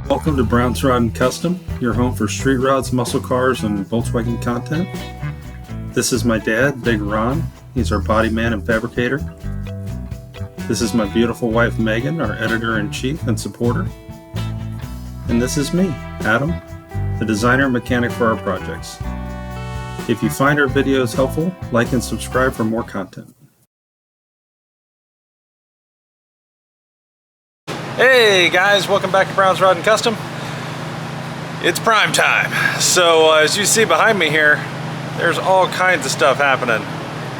Welcome to Brown's Rod and Custom, your home for street rods, muscle cars, and Volkswagen content. This is my dad, Big Ron. He's our body man and fabricator. This is my beautiful wife, Megan, our editor-in-chief and supporter. And this is me, Adam, the designer and mechanic for our projects. If you find our videos helpful, like and subscribe for more content. Hey guys, welcome back to Brown's Rod and Custom. It's prime time. So as you see behind me here, there's all kinds of stuff happening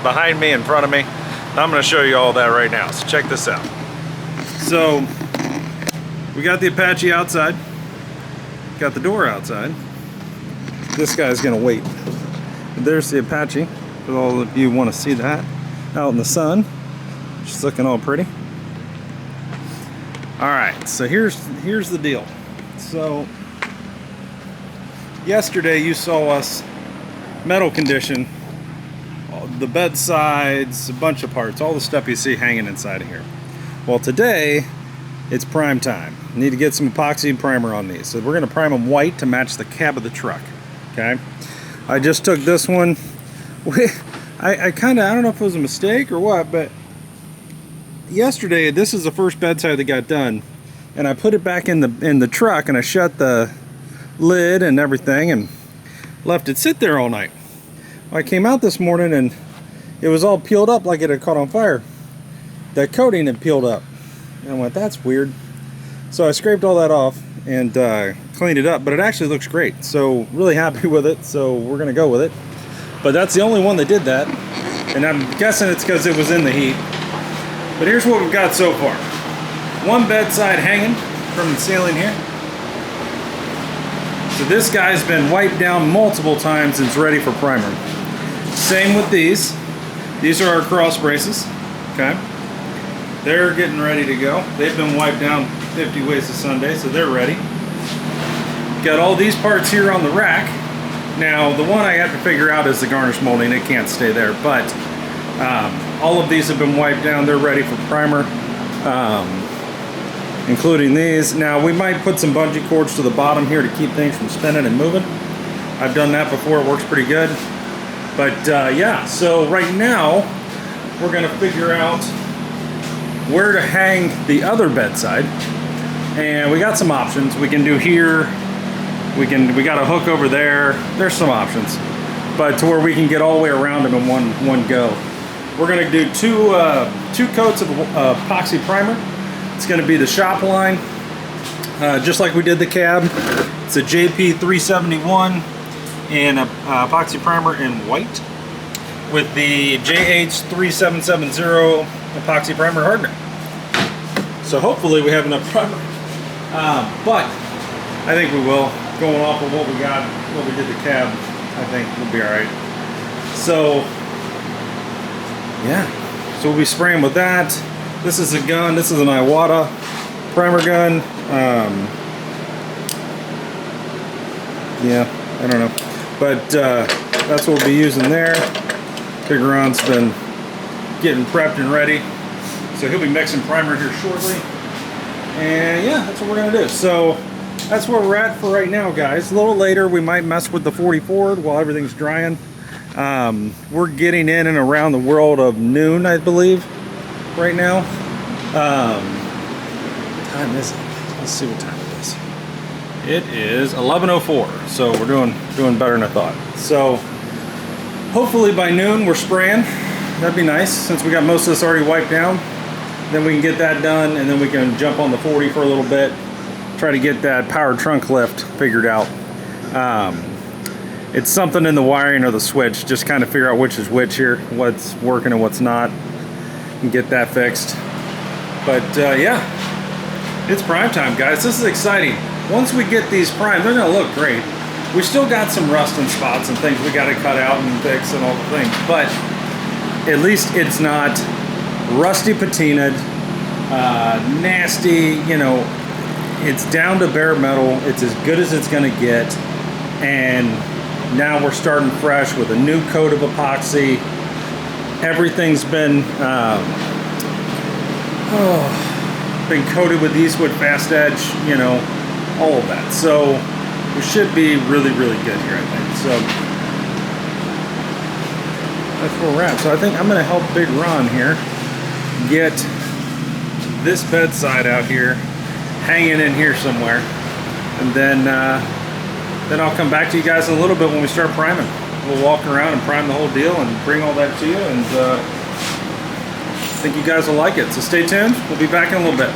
behind me, in front of me. And I'm going to show you all that right now. So check this out. So we got the Apache outside, got the door outside. This guy's going to wait. There's the Apache, for all of you who want to see that, out in the sun. Just looking all pretty. Alright, so here's the deal. So yesterday you saw us metal condition the bed sides, a bunch of parts, all the stuff you see hanging inside of here. Well, today it's prime time. Need to get some epoxy and primer on these. So we're going to prime them white to match the cab of the truck. Okay, I just took this one. I don't know if it was a mistake or what, but yesterday, this is the first bedside that got done, and I put it back in the truck, and I shut the lid and everything and left it sit there all night. Well, I came out this morning and it was all peeled up like it had caught on fire. That coating had peeled up, and I went, that's weird. So I scraped all that off and cleaned it up, but it actually looks great, so really happy with it. So we're gonna go with it, but that's the only one that did that, and I'm guessing it's because it was in the heat. But here's what we've got so far. One bedside hanging from the ceiling here. So this guy's been wiped down multiple times and it's ready for primer. Same with these. These are our cross braces. Okay. They're getting ready to go. They've been wiped down 50 ways to Sunday, so they're ready. Got all these parts here on the rack. Now, the one I have to figure out is the garnish molding. It can't stay there, but all of these have been wiped down. They're ready for primer, including these. Now we might put some bungee cords to the bottom here to keep things from spinning and moving. I've done that before. It works pretty good. But yeah, so right now we're going to figure out where to hang the other bedside. And we got some options. We can do here. We got a hook over there. There's some options, but to where we can get all the way around them in one go. We're going to do two coats of epoxy primer. It's going to be the shop line, just like we did the cab. It's a JP 371 and epoxy primer in white with the JH 3770 epoxy primer hardener. So hopefully we have enough primer, but I think we will. Going off of what we got, what we did the cab, I think we'll be all right. So yeah, so we'll be spraying with that. This is a gun. This is an Iwata primer gun. Yeah, I don't know, but that's what we'll be using there. Big Ron's been getting prepped and ready, so he'll be mixing primer here shortly. And yeah, that's what we're gonna do. So that's where we're at for right now, guys. A little later, we might mess with the 40 Ford while everything's drying. We're getting in and around the world of noon, I believe, right now. What time is it? Let's see what time it is. It is 11:04, so we're doing better than I thought. So hopefully by noon we're spraying. That'd be nice, since we got most of this already wiped down. Then we can get that done, and then we can jump on the 40 for a little bit. Try to get that power trunk lift figured out. It's something in the wiring of the switch. Just kind of figure out which is which here, what's working and what's not, and get that fixed. But yeah, it's prime time, guys. This is exciting. Once we get these primed, they're gonna look great. We still got some rust and spots and things we got to cut out and fix and all the things, but at least it's not rusty patinaed, nasty, you know. It's down to bare metal. It's as good as it's gonna get. And now we're starting fresh with a new coat of epoxy. Everything's been coated with Eastwood Fast Edge, you know, all of that. So we should be really, really good here, I think. So that's where we're at. So I think I'm going to help Big Ron here get this bedside out here hanging in here somewhere, and then I'll come back to you guys in a little bit when we start priming. We'll walk around and prime the whole deal and bring all that to you, and I think you guys will like it. So stay tuned. We'll be back in a little bit.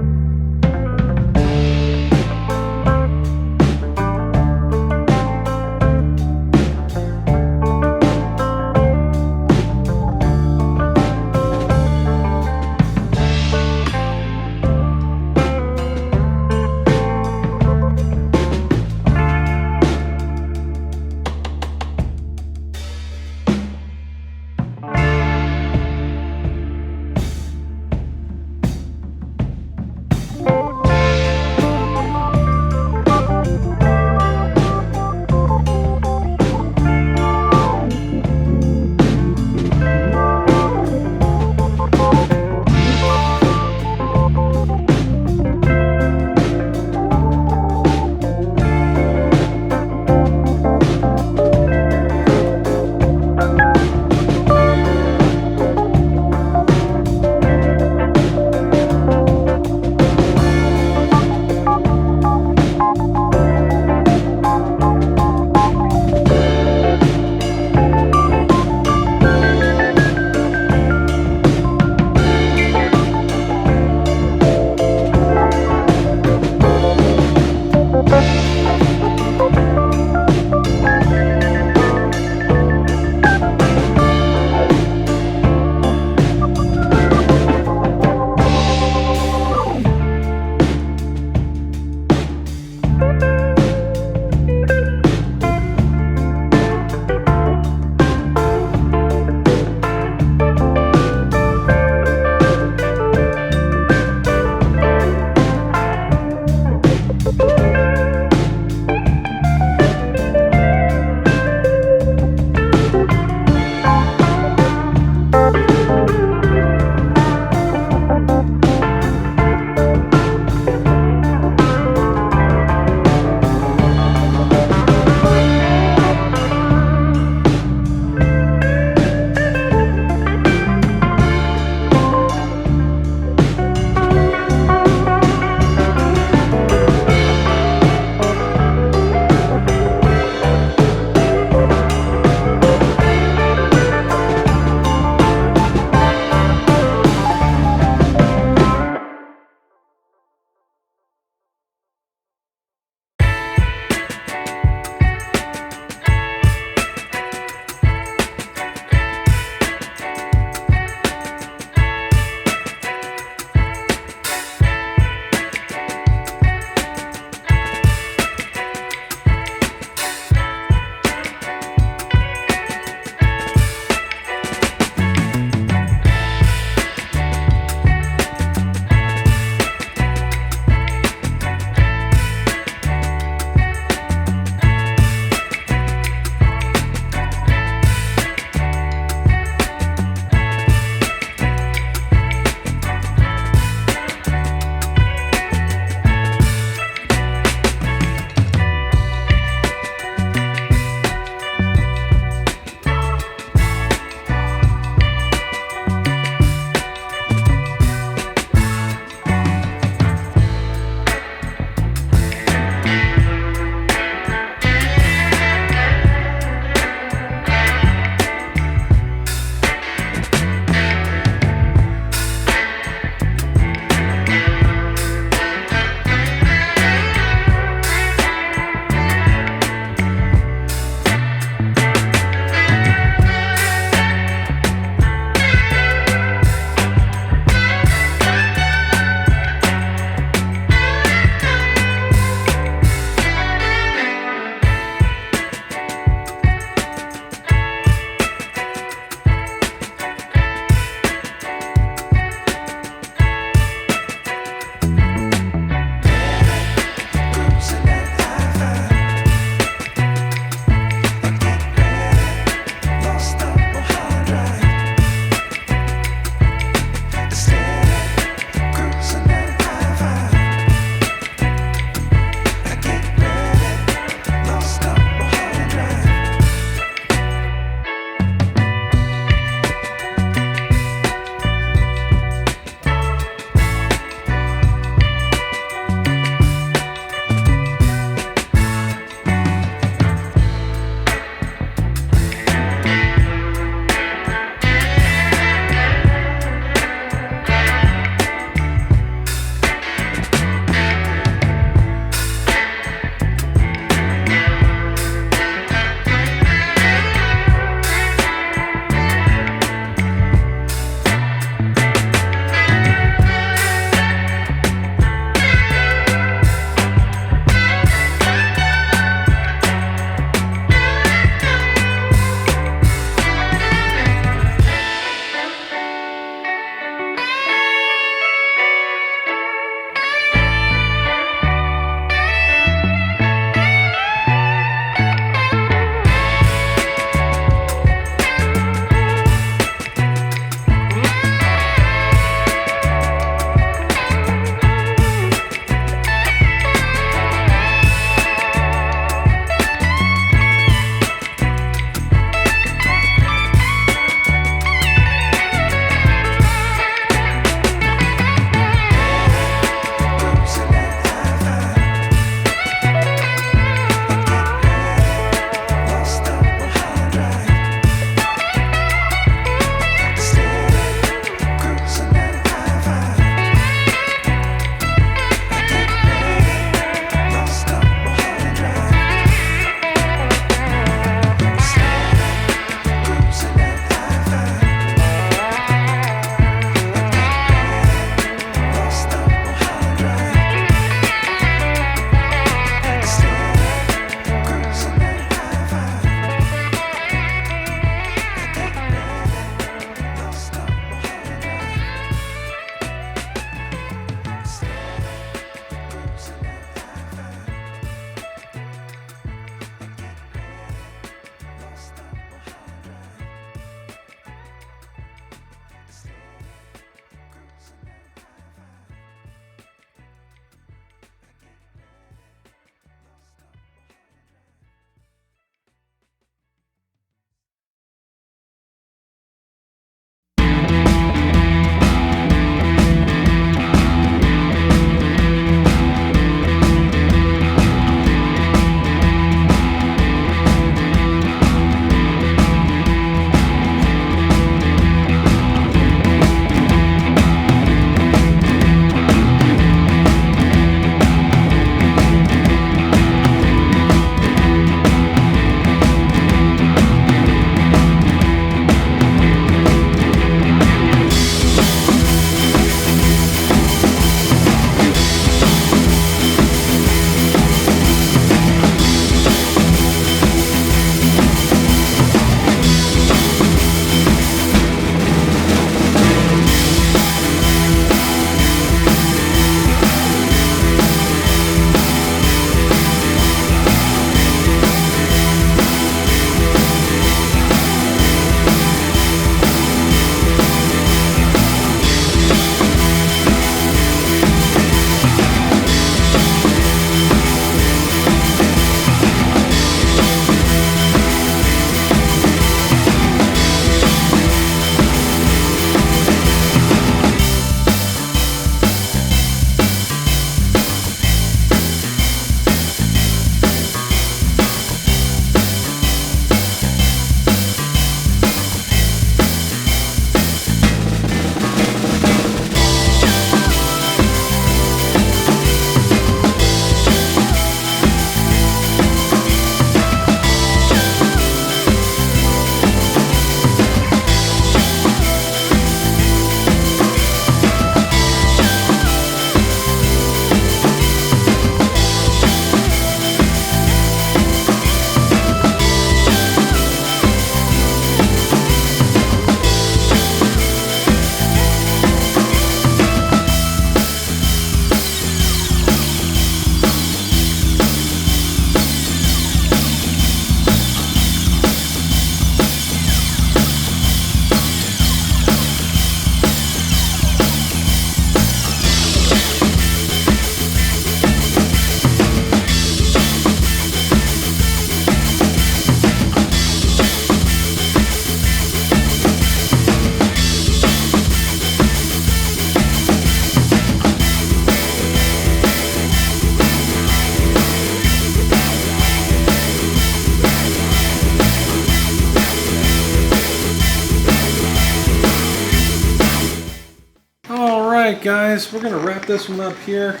guys, we're going to wrap this one up here.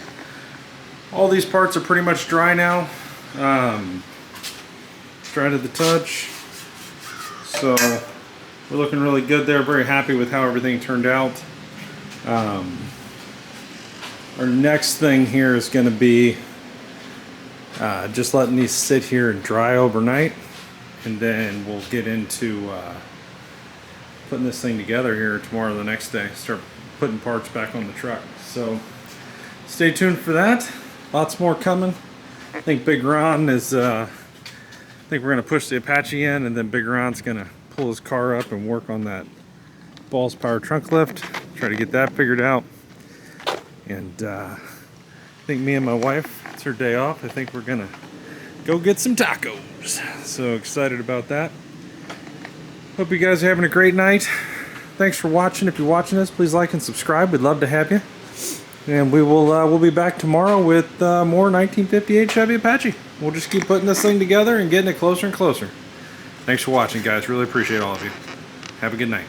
All these parts are pretty much dry now. Dry to the touch. So we're looking really good there. Very happy with how everything turned out. Our next thing here is going to be just letting these sit here and dry overnight, and then we'll get into putting this thing together here tomorrow or the next day. Start putting parts back on the truck. So stay tuned for that. Lots more coming. I think Big Ron is I think we're going to push the Apache in, and then Big Ron's going to pull his car up and work on that Balls Power trunk lift. Try to get that figured out. And I think me and my wife, it's her day off, I think we're gonna go get some tacos. So excited about that. Hope you guys are having a great night. Thanks for watching. If you're watching this, please like and subscribe. We'd love to have you. And we'll be back tomorrow with more 1958 Chevy Apache. We'll just keep putting this thing together and getting it closer and closer. Thanks for watching, guys. Really appreciate all of you. Have a good night.